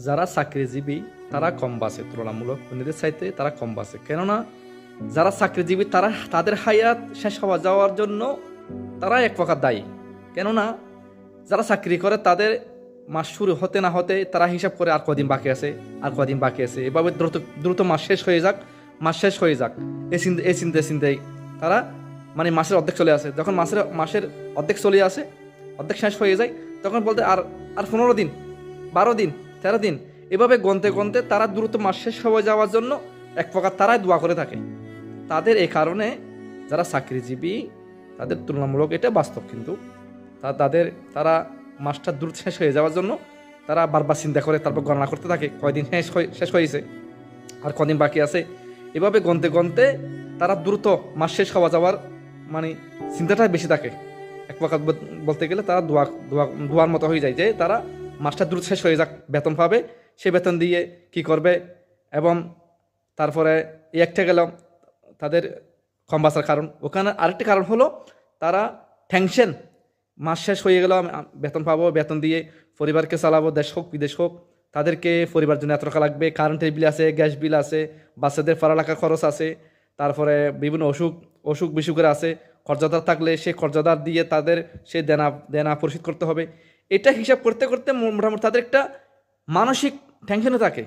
যারা চাকরিজীবী তারা কম বাঁচে, তুলনামূলক অন্যদের চাইতে তারা কম বাঁচে। কেননা যারা চাকরিজীবী তারা তাদের হায়াত শেষ হওয়া যাওয়ার জন্য তারা এক প্রকার দায়ী। কেননা যারা চাকরি করে তাদের মাস শুরু হতে না হতে তারা হিসাব করে আর কদিন বাকি আছে, আর কদিন বাকি আছে, এভাবে দ্রুত দ্রুত মাস শেষ হয়ে যাক, মাস শেষ হয়ে যাক, এই চিন্তায় তারা মানে মাসের অর্ধেক চলে আসে। যখন মাসের অর্ধেক চলে আসে, অর্ধেক শেষ হয়ে যায়, তখন বলতে আর আর 15 দিন, 12 দিন, 13 দিন, এভাবে গনতে গনতে তারা দ্রুত মাস শেষ হয়ে যাওয়ার জন্য এক প্রকার তারাই দোয়া করে থাকে। তাদের এই কারণে যারা চাকরিজীবী তাদের তুলনামূলক এটা বাস্তব, কিন্তু তারা মাসটা দ্রুত শেষ হয়ে যাওয়ার জন্য তারা বারবার চিন্তা করে, তারপর গণনা করতে থাকে কয়দিন শেষ হয়েছে আর কদিন বাকি আছে। এভাবে গনতে গনতে তারা দ্রুত মাস শেষ হওয়া যাওয়ার মানে চিন্তাটাই বেশি থাকে। এক প্রকার বলতে গেলে তারা দোয়ার মতো হয়ে যায় যে তারা মাসটা দ্রুত শেষ হয়ে যাক, বেতন পাবে, সে বেতন দিয়ে কি করবে। এবং তারপরে এই একটা গেল তাদের কম বাঁচার কারণ। ওখানে আরেকটি কারণ হলো তারা টেনশন, মাস শেষ হয়ে গেল, বেতন পাবো, বেতন দিয়ে পরিবারকে চালাবো, দেশ হোক বিদেশ হোক, তাদেরকে পরিবার জন্য এত টাকা লাগবে, কারেন্টের বিল আছে, গ্যাস বিল আছে, বাচ্চাদের পড়ালেখার খরচ আছে, তারপরে বিভিন্ন অসুখ বিসুখের আছে, কর্জদার থাকলে সে কর্জদার দিয়ে তাদের সে দেনা পরিশোধ করতে হবে। এটা হিসাব করতে করতে মোটামুটি তাদের একটা মানসিক টেনশনে থাকে।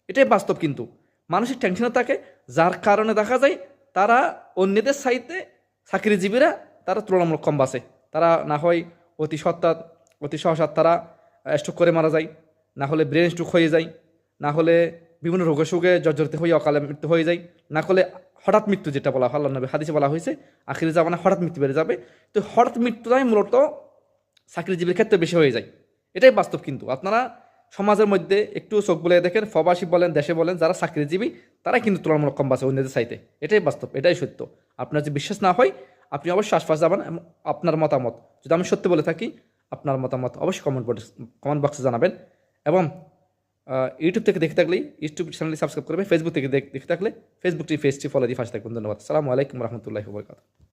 এটাই বাস্তব, কিন্তু মানসিক টেনশনে থাকে, যার কারণে দেখা যায় তারা অন্যদের চাইতে চাকরিজীবীরা তারা তুলনামূলক কম বাঁচে। তারা না হয় অতি সহসাত তারা স্ট্রোক করে মারা যায়, না হলে ব্রেন স্ট্রোক হয়ে যায়, না হলে বিভিন্ন রোগে সুগে জর্জরিত হয়ে অকালে মৃত্যু হয়ে যায়, না হলে হঠাৎ মৃত্যু, যেটা বলা হয় আল্লাহর নবী হাদিসে বলা হয়েছে আখিরি জামানায় হঠাৎ মৃত্যু বেড়ে যাবে। তো হঠাৎ মৃত্যুটাই মূলত চাকরিজীবীর ক্ষেত্রে বেশি হয়ে যায়। এটাই বাস্তব। কিন্তু আপনারা সমাজের মধ্যে একটু চোখ বলে দেখেন, প্রবাসী বলেন দেশে বলেন, যারা চাকরিজীবী তারাই কিন্তু তুলনামূলক কম বাঁচে অন্যদের চাইতে। এটাই বাস্তব, এটাই সত্য। আপনার যদি বিশ্বাস না হয় আপনি অবশ্যই আশপাশ যাবেন, আপনার মতামত যদি আমি সত্যি বলে থাকি, আপনার মতামত অবশ্যই কমেন্ট বক্সে জানাবেন। এবং ইউটিউব থেকে দেখে থাকলে ইউটিউব চ্যানেলটি সাবস্ক্রাইব করবে, ফেসবুক থেকে দেখে থাকলে ফেসবুকটি পেজটি ফলো দিয়ে পাশে থাকবেন। ধন্যবাদ। আসসালামু আলাইকুম রহমতুল্লাহি ওয়া বারাকাতুহু।